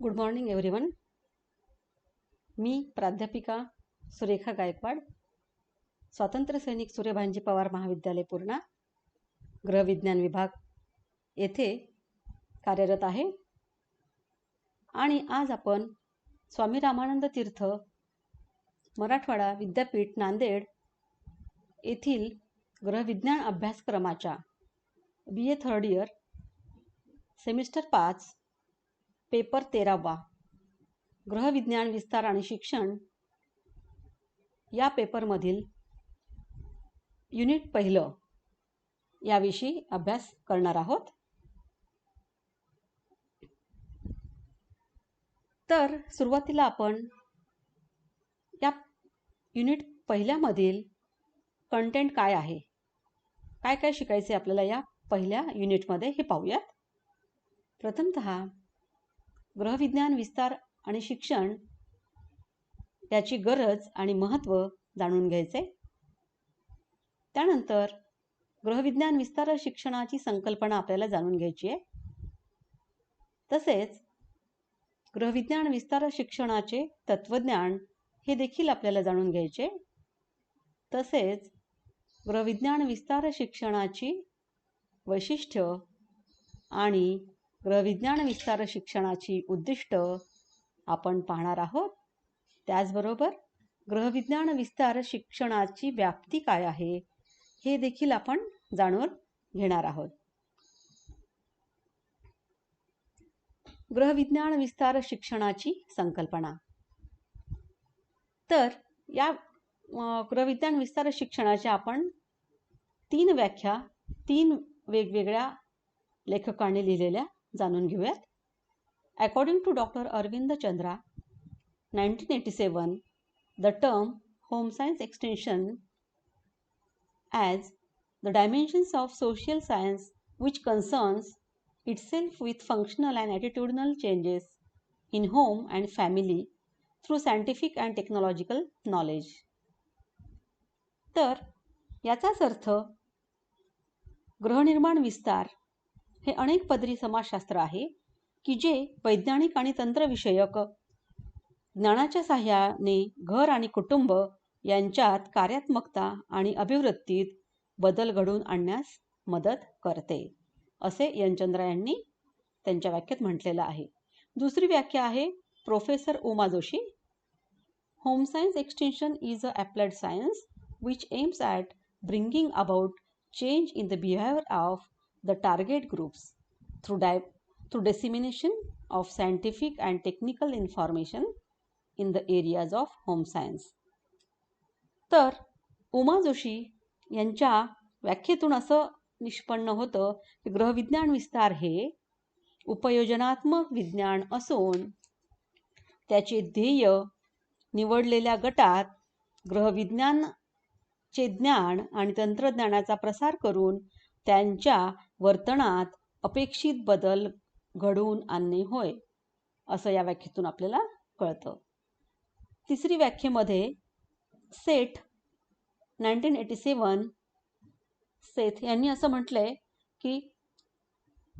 Good morning everyone. मी प्राध्यापिका सुरेखा गायकवाड, स्वातंत्र्य सैनिक सूर्यभानजी पवार महाविद्यालय पूर्णा, गृहविज्ञान विभाग येथे कार्यरत आहे. आणि आज आपण स्वामी रामानंद तीर्थ मराठवाडा विद्यापीठ नांदेड येथील गृहविज्ञान अभ्यासक्रमाच्या BA third year semester 5 paper 13वा गृहविज्ञान विस्तार आणि शिक्षण या पेपरमधील युनिट 1 याविषयी अभ्यास करणार आहोत. तर सुरुवातीला आपण या युनिट 1 मधील कंटेंट काय आहे, काय काय शिकायचे आपल्याला या पहिल्या युनिटमध्ये हे पाहूयात. प्रथमतः गृहविज्ञान विस्तार आणि शिक्षण याची गरज आणि महत्त्व जाणून घ्यायचे. त्यानंतर गृहविज्ञान विस्तार शिक्षणाची संकल्पना आपल्याला जाणून घ्यायची आहे. तसेच गृहविज्ञान विस्तार शिक्षणाचे तत्वज्ञान हे देखील आपल्याला जाणून घ्यायचे. तसेच गृहविज्ञान विस्तार शिक्षणाची वैशिष्ट्य आणि गृहविज्ञान विस्तार शिक्षणाची उद्दिष्ट आपण पाहणार आहोत. त्याचबरोबर गृहविज्ञान विस्तार शिक्षणाची व्याप्ती काय आहे हे देखील आपण जाणून घेणार आहोत. गृहविज्ञान विस्तार शिक्षणाची संकल्पना. तर या गृहविज्ञान विस्तार शिक्षणाच्या आपण 3 व्याख्या 3 वेगवेगळ्या लेखकांनी लिहिलेल्या जाणून घेऊयात. According to doctor Arvind Chandra 1987, the term home science extension as the dimensions of social science which concerns itself with functional and attitudinal changes in home and family through scientific and technological knowledge. तर याचाच अर्थ गृहनिर्माण विस्तार हे अनेक पदरी समाजशास्त्र आहे की जे वैज्ञानिक आणि तंत्रविषयक ज्ञानाच्या सहाय्याने घर आणि कुटुंब यांच्यात कार्यात्मकता आणि अभिवृत्तीत बदल घडवून आणण्यास मदत करते, असे यनचंद्रा यांनी त्यांच्या व्याख्येत म्हटलेलं आहे. दुसरी व्याख्या आहे professor Uma Joshi. Home science extension is a applied science which aims at bringing about change in the behavior of the target groups through dissemination of scientific and technical information in the areas of home science. तर उमा जोशी यांच्या व्याख्येतून असं निष्पन्न होतं की गृहविज्ञान विस्तार हे उपयोजनात्मक विज्ञान असून त्याचे ध्येय निवडलेल्या गटात गृहविज्ञानचे ज्ञान आणि तंत्रज्ञानाचा प्रसार करून त्यांच्या वर्तनात अपेक्षित बदल घडवून आणणे होय, असं या व्याख्येतून आपल्याला कळतं. तिसरी व्याख्येमध्ये सेठ 1987 सेठ यांनी असं म्हटलंय की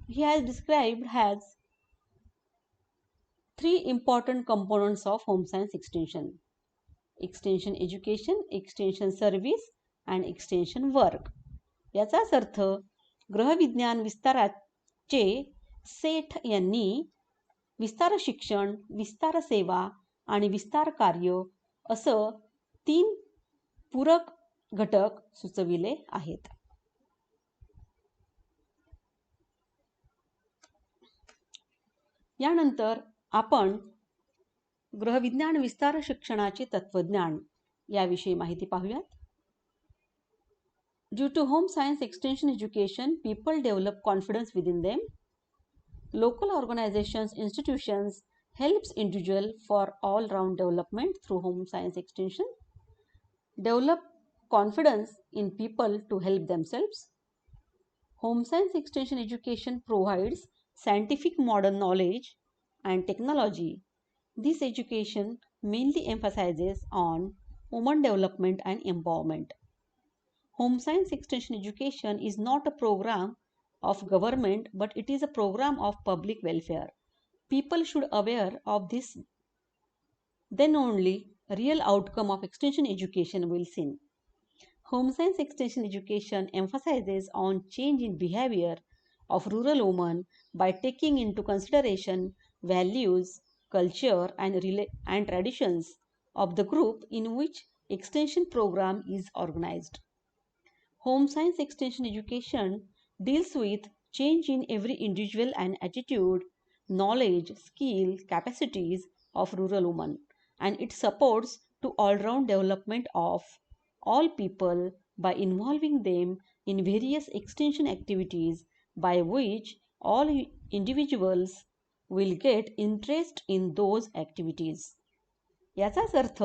he has described has 3 important components of home science extension: extension education, extension service and extension work. याचाच अर्थ गृहविज्ञान विस्ताराचे सेठ यांनी विस्तार शिक्षण, विस्तार सेवा आणि विस्तार कार्य असं 3 पूरक घटक सुचविले आहेत. यानंतर आपण गृहविज्ञान विस्तार शिक्षणाचे तत्वज्ञान याविषयी माहिती पाहूयात. Due to home science extension education, people develop confidence within them. Local organizations, institutions helps individual for all-round development through home science extension. Develop confidence in people to help themselves. Home science extension education provides scientific modern knowledge and technology. This education mainly emphasizes on women development and empowerment. Home science extension education is not a program of government, but it is a program of public welfare. People should aware of this, then only real outcome of extension education will seen. Home science extension education emphasizes on change in behavior of rural women by taking into consideration values, culture and traditions of the group in which extension program is organized. Home science extension education deals with change in every individual and attitude, knowledge, skill, capacities of rural women, and it supports to all-round development of all people by involving them in various extension activities by which all individuals will get interest in those activities. याचाच अर्थ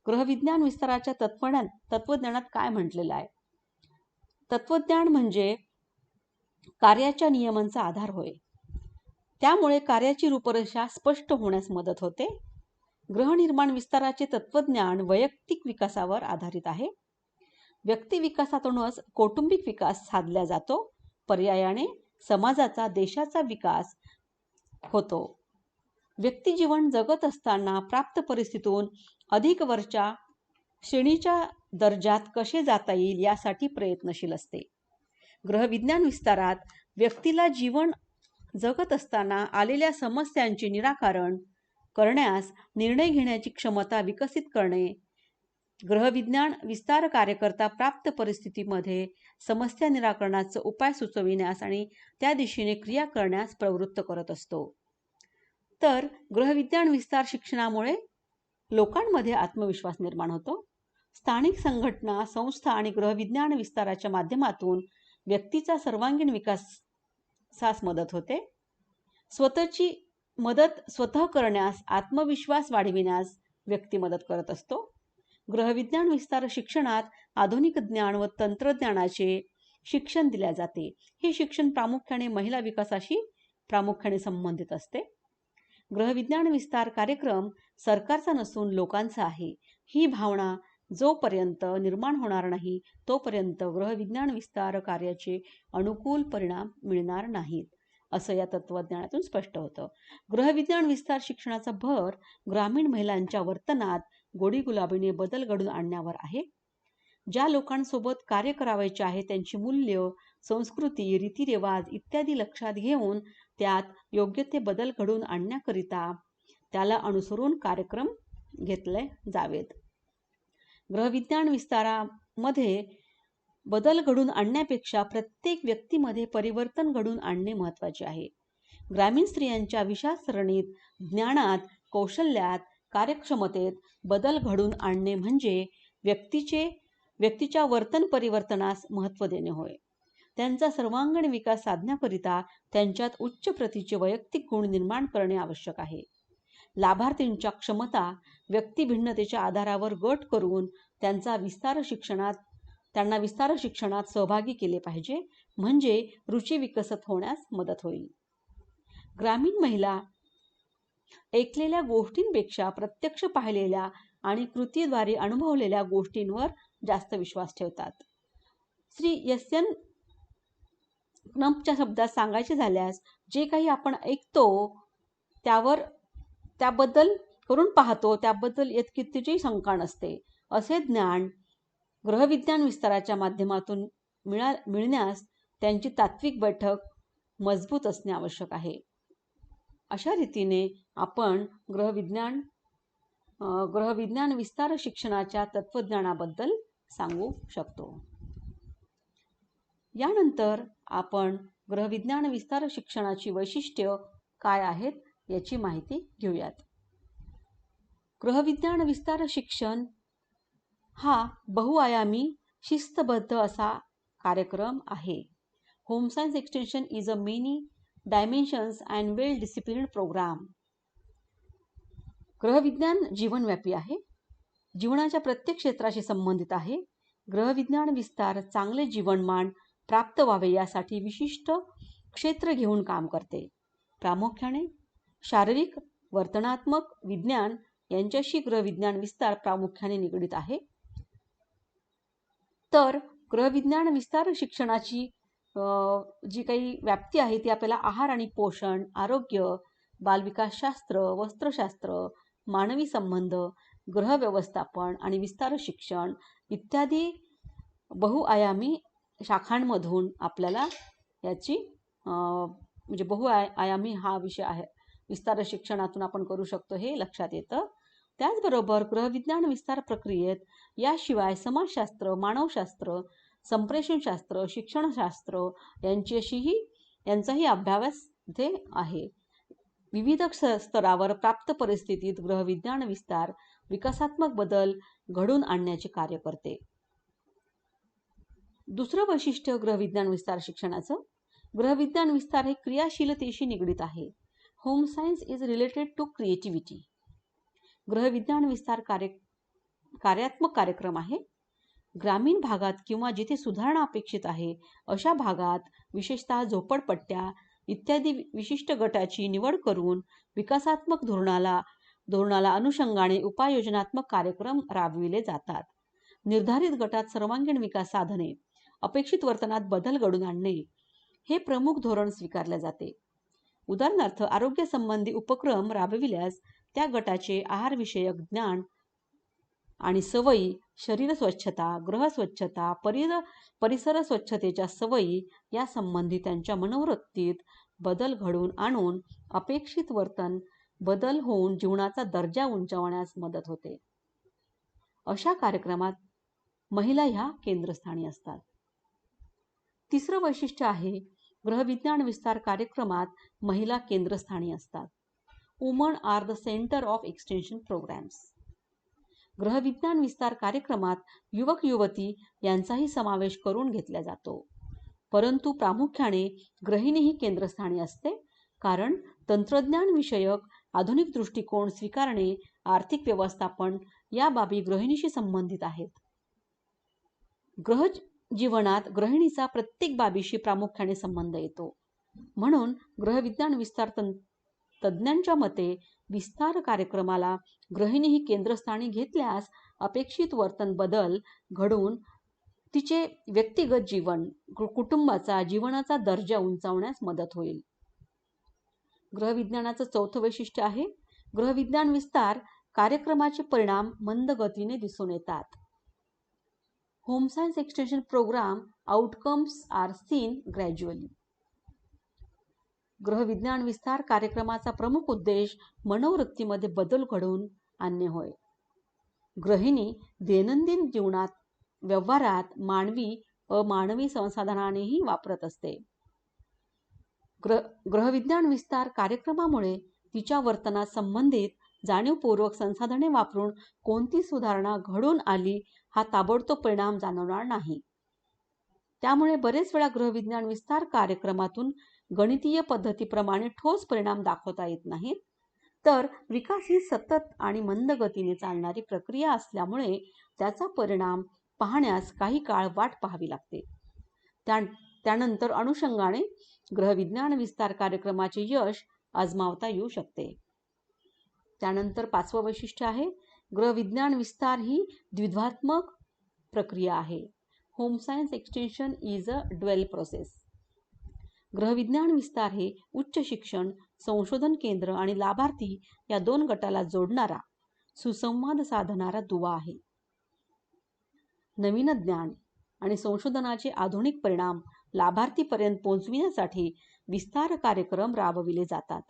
गृहविज्ञान विस्ताराच्या तत्वज्ञानात काय म्हटलेलं आहे? तत्वज्ञान म्हणजे कार्याच्या नियमांचा आधार होय. त्यामुळे कार्याची रूपरेषा स्पष्ट होण्यास मदत होते. गृहनिर्माण विस्ताराचे तत्वज्ञान वैयक्तिक विकासावर आधारित आहे. व्यक्ती विकासातूनच कौटुंबिक विकास साधला जातो. पर्यायाने समाजाचा, देशाचा विकास होतो. व्यक्ती जीवन जगत असताना प्राप्त परिस्थितीतून अधिक वरच्या श्रेणीच्या दर्जात कसे जाता येईल यासाठी प्रयत्नशील असते. गृहविज्ञान विस्तारात व्यक्तीला जीवन जगत असताना आलेल्या समस्यांचे निराकरण करण्यास निर्णय घेण्याची क्षमता विकसित करणे, गृहविज्ञान विस्तार कार्यकर्ता प्राप्त परिस्थितीमध्ये समस्या निराकरणाचा उपाय सुचविण्यास आणि त्या दिशेने क्रिया करण्यास प्रवृत्त करत असतो. तर गृहविज्ञान विस्तार शिक्षणामुळे लोकांमध्ये आत्मविश्वास निर्माण होतो. स्थानिक संघटना, संस्था आणि गृहविज्ञान विस्ताराच्या माध्यमातून व्यक्तीचा सर्वांगीण विकासास मदत होते. स्वतःची मदत स्वतः करण्यास, आत्मविश्वास वाढविण्यास व्यक्ती मदत करत असतो. गृहविज्ञान विस्तार शिक्षणात आधुनिक ज्ञान व तंत्रज्ञानाचे शिक्षण दिले जाते. हे शिक्षण प्रामुख्याने महिला विकासाशी प्रामुख्याने संबंधित असते. गृहविज्ञान विस्तार कार्यक्रम सरकारचा नसून लोकांचा आहे. ही भावना जोपर्यंत निर्माण होणार नाही तोपर्यंत गृहविज्ञान विस्तार कार्याचे अनुकूल परिणाम मिळणार नाहीत, असं या तत्वज्ञानातून स्पष्ट होतं. गृहविज्ञान विस्तार शिक्षणाचा भर ग्रामीण महिलांच्या वर्तनात गोडीगुलाबीने बदल घडवून आणण्यावर आहे. ज्या लोकांसोबत कार्य करावयाचे आहे त्यांची मूल्य, संस्कृती, रीतिरिवाज इत्यादी लक्षात घेऊन त्यात योग्य ते बदल घडवून आणण्याकरिता त्याला अनुसरून कार्यक्रम घेतले जावेत. गृहविज्ञान विस्तारामध्ये बदल घडवून आणण्यापेक्षा प्रत्येक व्यक्तीमध्ये परिवर्तन घडवून आणणे महत्त्वाचे आहे. ग्रामीण स्त्रियांच्या विचारसरणीत, ज्ञानात, कौशल्यात, कार्यक्षमतेत बदल घडवून आणणे म्हणजे व्यक्तीच्या वर्तन परिवर्तनास महत्त्व देणे होय. त्यांचा सर्वांगीण विकास साधण्याकरिता त्यांच्यात उच्च प्रतीचे वैयक्तिक गुण निर्माण करणे आवश्यक आहे. लाभार्थींच्या क्षमता, व्यक्ती भिन्नतेच्या आधारावर गट करून त्यांना विस्तार शिक्षणात सहभागी केले पाहिजे, म्हणजे रुची विकसित होण्यास मदत होईल. ग्रामीण महिला ऐकलेल्या गोष्टींपेक्षा प्रत्यक्ष पाहिलेल्या आणि कृतीद्वारे अनुभवलेल्या गोष्टींवर जास्त विश्वास ठेवतात. श्री एस एन क्नप्पच्या शब्दात सांगायचे झाल्यास, जे काही आपण ऐकतो त्याबद्दल करून पाहतो त्याबद्दल कितीची शंका नसते. असे ज्ञान गृहविज्ञान विस्ताराच्या माध्यमातून मिळण्यास त्यांची तात्विक बैठक मजबूत असणे आवश्यक आहे. अशा रीतीने आपण गृहविज्ञान विस्तार शिक्षणाच्या तत्वज्ञानाबद्दल सांगू शकतो. यानंतर आपण गृहविज्ञान विस्तार शिक्षणाची वैशिष्ट्ये काय आहेत याची माहिती घेऊयात. गृहविज्ञान विस्तार शिक्षण हा बहुआयामी शिस्तबद्ध असा कार्यक्रम आहे. Home science extension is a many dimensions and well disciplined programme. गृहविज्ञान जीवनव्यापी आहे, जीवनाच्या प्रत्येक क्षेत्राशी संबंधित आहे. गृहविज्ञान विस्तार चांगले जीवनमान प्राप्त व्हावे यासाठी विशिष्ट क्षेत्र घेऊन काम करते. प्रामुख्याने शारीरिक, वर्तनात्मक विज्ञान यांच्याशी गृहविज्ञान विस्तार प्रामुख्याने निगडित आहे. तर गृहविज्ञान विस्तार शिक्षणाची जी काही व्याप्ती आहे ती आपल्याला आहार आणि पोषण, आरोग्य, बालविकासशास्त्र, वस्त्रशास्त्र, मानवी संबंध, गृह व्यवस्थापन आणि विस्तार शिक्षण इत्यादी बहुआयामी शाखांमधून आपल्याला याची म्हणजे बहुआयामी हा विषय आहे, विस्तार शिक्षणातून आपण करू शकतो हे लक्षात येतं. त्याचबरोबर गृहविज्ञान विस्तार प्रक्रियेत याशिवाय समाजशास्त्र, मानवशास्त्र, संप्रेषणशास्त्र, शिक्षणशास्त्र यांचाही अभ्यास इथे आहे. विविध स्तरावर प्राप्त परिस्थितीत गृहविज्ञान विस्तार विकासात्मक बदल घडून आणण्याचे कार्य करते. दुसरं वैशिष्ट्य गृहविज्ञान विस्तार शिक्षणाचं, गृहविज्ञान विस्तार हे क्रियाशीलतेशी निगडीत आहे. Home science is related to creativity. गृहविज्ञान विस्तार कार्यात्मक कार्यक्रम आहे. ग्रामीण भागात किंवा जिथे सुधारणा अपेक्षित आहे अशा भागात, विशेषतः झोपडपट्ट्या इत्यादी विशिष्ट गटाची निवड करून विकासात्मक धोरणाला अनुषंगाने उपाययोजनात्मक कार्यक्रम राबविले जातात. निर्धारित गटात सर्वांगीण विकास साधने, अपेक्षित वर्तनात बदल घडून आणणे हे प्रमुख धोरण स्वीकारले जाते. उदाहरणार्थ, आरोग्यसंबंधी उपक्रम राबविल्यास त्या गटाचे आहारविषयक ज्ञान आणि सवयी, शरीर स्वच्छता, गृह स्वच्छता, परिसर स्वच्छतेच्या सवयी या संबंधी त्यांच्या मनोवृत्तीत बदल घडवून आणून अपेक्षित वर्तन बदल होऊन जीवनाचा दर्जा उंचावण्यास मदत होते. अशा कार्यक्रमात महिला ह्या केंद्रस्थानी असतात. तिसरं वैशिष्ट्य आहे, गृहविज्ञान विस्तार कार्यक्रमात महिला केंद्रस्थानी असतात. Woman are the centre of extension programmes. गृहविज्ञान विस्तार कार्यक्रमात युवक युवती यांचाही समावेश करून घेतला जातो, परंतु प्रामुख्याने गृहिणी ही केंद्रस्थानी असते, कारण तंत्रज्ञान विषयक आधुनिक दृष्टिकोन स्वीकारणे, आर्थिक व्यवस्थापन या बाबी गृहिणीशी संबंधित आहेत. गृहजीवनात गृहिणीचा प्रत्येक बाबीशी प्रामुख्याने संबंध येतो. म्हणून गृहविज्ञान विस्तार तज्ज्ञांच्या मते विस्तार कार्यक्रमाला गृहिणी ही केंद्रस्थानी घेतल्यास अपेक्षित वर्तन बदल घडून तिचे व्यक्तिगत जीवन, कुटुंबाचा, जीवनाचा दर्जा उंचावण्यास मदत होईल. गृहविज्ञानाचं चौथं वैशिष्ट्य आहे, गृहविज्ञान विस्तार कार्यक्रमाचे परिणाम मंद गतीने दिसून येतात. Home science extension programme outcomes are seen gradually. गृहविज्ञान विस्तार कार्यक्रमाचा प्रमुख उद्देश मनोवृत्तीमध्ये बदल घडवून आणणे होय. गृहिणी दैनंदिन जीवनात, व्यवहारात मानवी अमानवी संसाधनांनीही वापरत असते. गृहविज्ञान विस्तार कार्यक्रमामुळे तिच्या वर्तनात संबंधित जाणीवपूर्वक संसाधने वापरून कोणती सुधारणा घडून आली हा ताबडतोब परिणाम जाणवणार नाही. त्यामुळे बरेच वेळा गृहविज्ञान विस्तार कार्यक्रमातून गणितीय पद्धतीप्रमाणे ठोस परिणाम दाखवता येत नाहीत, तर विकास ही सतत आणि मंद गतीने चालणारी प्रक्रिया असल्यामुळे त्याचा परिणाम पाहण्यास काही काळ वाट पाहावी लागते. त्यानंतर अनुषंगाने गृहविज्ञान विस्तार कार्यक्रमाचे यश आजमावता येऊ शकते. त्यानंतर पाचवं वैशिष्ट्य आहे, गृहविज्ञान विस्तार ही द्विधात्मक प्रक्रिया आहे. Home science extension is a dual process. गृहविज्ञान विस्तार हे उच्च शिक्षण, संशोधन केंद्र आणि लाभार्थी या दोन गटाला जोडणारा, सुसंवाद साधणारा दुवा आहे. नवीन ज्ञान आणि संशोधनाचे आधुनिक परिणाम लाभार्थीपर्यंत पोहोचविण्यासाठी विस्तार कार्यक्रम राबविले जातात.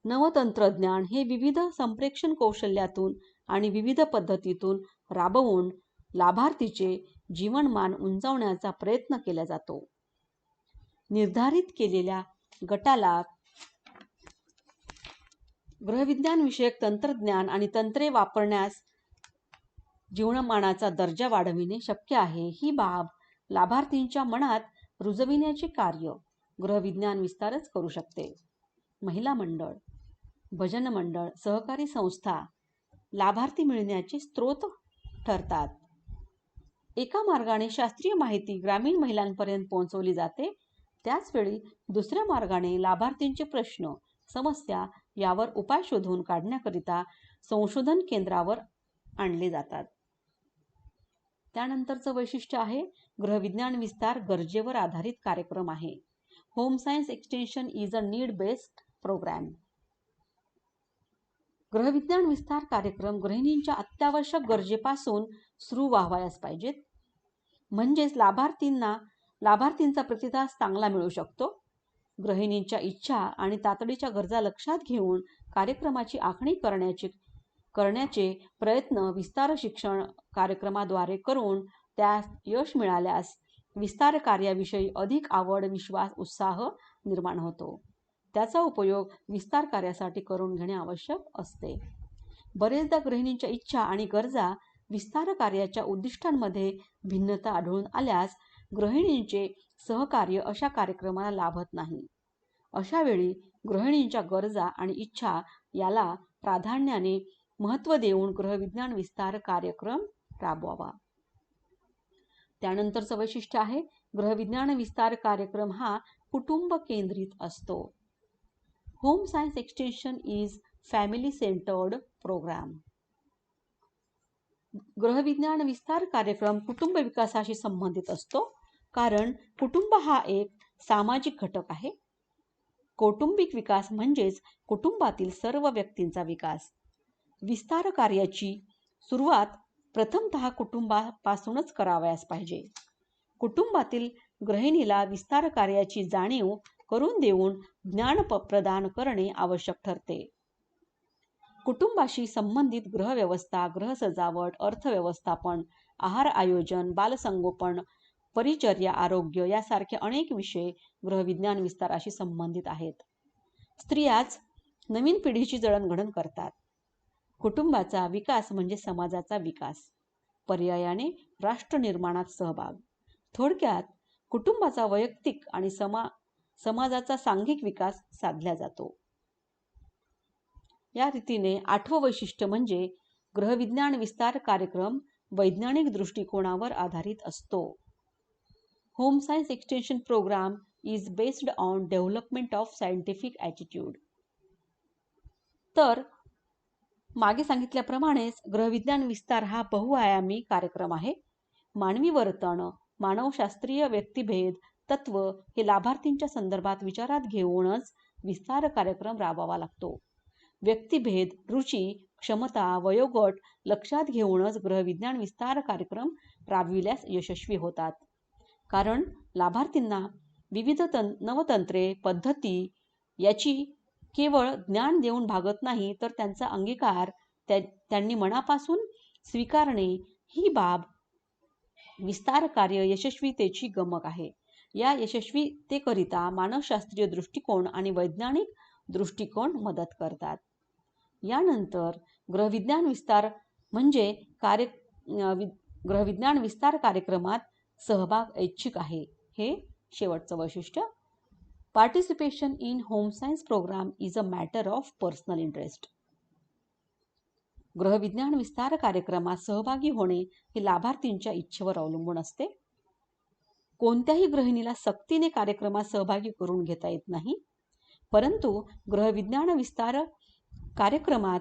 नवतंत्रज्ञान हे विविध संप्रेषण कौशल्यातून आणि विविध पद्धतीतून राबवून लाभार्थीचे जीवनमान उंचावण्याचा प्रयत्न केला जातो. निर्धारित केलेल्या गटाला गृहविज्ञान विषयक तंत्रज्ञान आणि तंत्रे वापरण्यास जीवनमानाचा दर्जा वाढविणे शक्य आहे. ही बाब लाभार्थींच्या मनात रुजविण्याचे कार्य गृहविज्ञान विस्तारच करू शकते. महिला मंडळ, भजन मंडळ, सहकारी संस्था लाभार्थी मिळण्याचे स्रोत ठरतात. एका मार्गाने शास्त्रीय माहिती ग्रामीण महिलांपर्यंत पोहोचवली जाते, त्याचवेळी दुसऱ्या मार्गाने लाभार्थींचे प्रश्न, समस्या यावर उपाय शोधून काढण्याकरिता संशोधन केंद्रावर आणले जातात. त्यानंतरचं वैशिष्ट्य आहे, गृहविज्ञान विस्तार गरजेवर आधारित कार्यक्रम आहे. Home science extension is a need based programme. गृहविज्ञान विस्तार कार्यक्रम गृहिणींच्या अत्यावश्यक गरजेपासून सुरू व्हावयास पाहिजेत. म्हणजेच लाभार्थींचा प्रतिसाद चांगला मिळू शकतो. गृहिणींच्या इच्छा आणि तातडीच्या गरजा लक्षात घेऊन कार्यक्रमाची आखणी करण्याचे प्रयत्न विस्तार शिक्षण कार्यक्रमाद्वारे करून त्यास यश मिळाल्यास विस्तार कार्याविषयी अधिक आवड, विश्वास, उत्साह निर्माण होतो. त्याचा उपयोग विस्तार कार्यासाठी करून घेणे आवश्यक असते. बरेचदा गृहिणींच्या इच्छा आणि गरजा विस्तार कार्याच्या उद्दिष्टांमध्ये भिन्नता आढळून आल्यास गृहिणींचे सहकार्य अशा कार्यक्रमाला लाभत नाही. अशा वेळी गृहिणींच्या गरजा आणि इच्छा याला प्राधान्याने महत्त्व देऊन गृहविज्ञान विस्तार कार्यक्रम राबवावा. त्यानंतरचं वैशिष्ट्य आहे गृहविज्ञान विस्तार कार्यक्रम हा कुटुंब केंद्रित असतो. Home science extension is family centred programme. गृहविज्ञान विस्तार कार्यक्रम कुटुंब विकासाशी संबंधित असतो, कारण कुटुंब हा एक सामाजिक घटक आहे. कौटुंबिक विकास म्हणजेच कुटुंबातील सर्व व्यक्तींचा विकास. विस्तार कार्याची सुरुवात प्रथमतः कुटुंबापासूनच करावयास पाहिजे. कुटुंबातील गृहिणीला विस्तार कार्याची जाणीव करून देऊन ज्ञान प्रदान करणे आवश्यक ठरते. कुटुंबाशी संबंधित गृहव्यवस्था, गृहसजावट, अर्थव्यवस्थापन, आहार आयोजन, बालसंगोपन, परिचर्या, आरोग्य यासारखे अनेक विषय गृहविज्ञान विस्ताराशी संबंधित आहेत. स्त्रियाच नवीन पिढीची जडणघडण करतात. कुटुंबाचा विकास म्हणजे समाजाचा विकास, पर्यायाने राष्ट्र निर्माणात सहभाग. थोडक्यात कुटुंबाचा वैयक्तिक आणि समाजाचा सांघिक विकास साधला जातो. या रीतीने 8वं वैशिष्ट्य म्हणजे गृहविज्ञान विस्तार कार्यक्रम वैज्ञानिक दृष्टिकोनावर आधारित असतो. Home science extension program is based on development of scientific attitude. तर मागे सांगितल्याप्रमाणेच गृहविज्ञान विस्तार हा बहुआयामी कार्यक्रम आहे. मानवी वर्तन, मानवशास्त्रीय व्यक्तिभेद तत्व हे लाभार्थींच्या संदर्भात विचारात घेऊनच विस्तार कार्यक्रम राबवावा लागतो. व्यक्तिभेद, रुची, क्षमता, वयोगट लक्षात घेऊनच गृहविज्ञान विस्तार कार्यक्रम राबविल्यास यशस्वी होतात. कारण लाभार्थींना विविध नवतंत्रे, पद्धती याची केवळ ज्ञान देऊन भागत नाही, तर त्यांचा अंगीकार त्यांनी मनापासून स्वीकारणे ही बाब विस्तार कार्य यशस्वीतेची गमक आहे. या यशस्वीतेकरिता मानसशास्त्रीय दृष्टिकोन आणि वैज्ञानिक दृष्टिकोन मदत करतात. यानंतर गृहविज्ञान विस्तार म्हणजे गृहविज्ञान विस्तार कार्यक्रमात सहभाग ऐच्छिक आहे. हे शेवटचं वैशिष्ट्य. Participation in home science programme is a matter of personal interest. गृहविज्ञान विस्तार कार्यक्रमात सहभागी होणे हे लाभार्थींच्या इच्छेवर अवलंबून असते. कोणत्याही गृहिणीला सक्तीने कार्यक्रमात सहभागी करून घेता येत नाही, परंतु गृहविज्ञान विस्तार कार्यक्रमात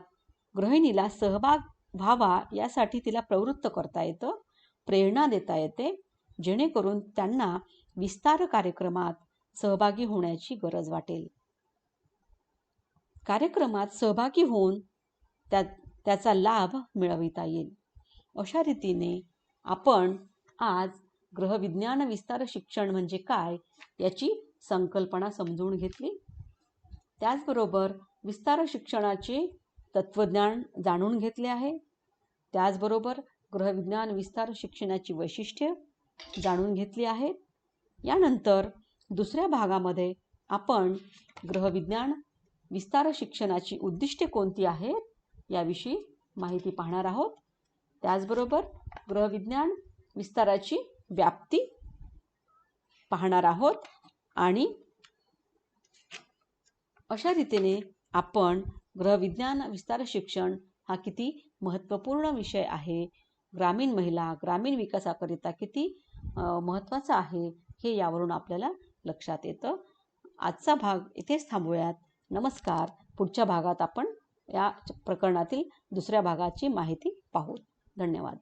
गृहिणीला सहभाग व्हावा यासाठी तिला प्रवृत्त करता येतं, प्रेरणा देता येते, जेणेकरून त्यांना विस्तार कार्यक्रमात सहभागी होण्याची गरज वाटेल. कार्यक्रमात सहभागी होऊन त्याचा लाभ मिळविता येईल. अशा रीतीने आपण आज गृहविज्ञान विस्तार शिक्षण म्हणजे काय याची संकल्पना समजून घेतली. त्याचबरोबर विस्तार शिक्षणाचे तत्वज्ञान जाणून घेतले आहे. त्याचबरोबर गृहविज्ञान विस्तार शिक्षणाची वैशिष्ट्ये जाणून घेतली आहेत. यानंतर दुसऱ्या भागामध्ये आपण गृहविज्ञान विस्तार शिक्षणाची उद्दिष्टे कोणती आहेत याविषयी माहिती पाहणार आहोत. त्याचबरोबर गृहविज्ञान विस्ताराची व्याप्ती पाहणार आहोत आणि अशा रीतीने आपण गृहविज्ञान विस्तार शिक्षण हा किती महत्त्वपूर्ण विषय आहे, ग्रामीण महिला, ग्रामीण विकासाकरिता किती महत्त्वाचा आहे हे यावरून आपल्याला लक्षात येतं. आजचा भाग इथेच थांबूयात. नमस्कार. पुढच्या भागात आपण या प्रकरणातील दुसऱ्या भागाची माहिती पाहू. धन्यवाद.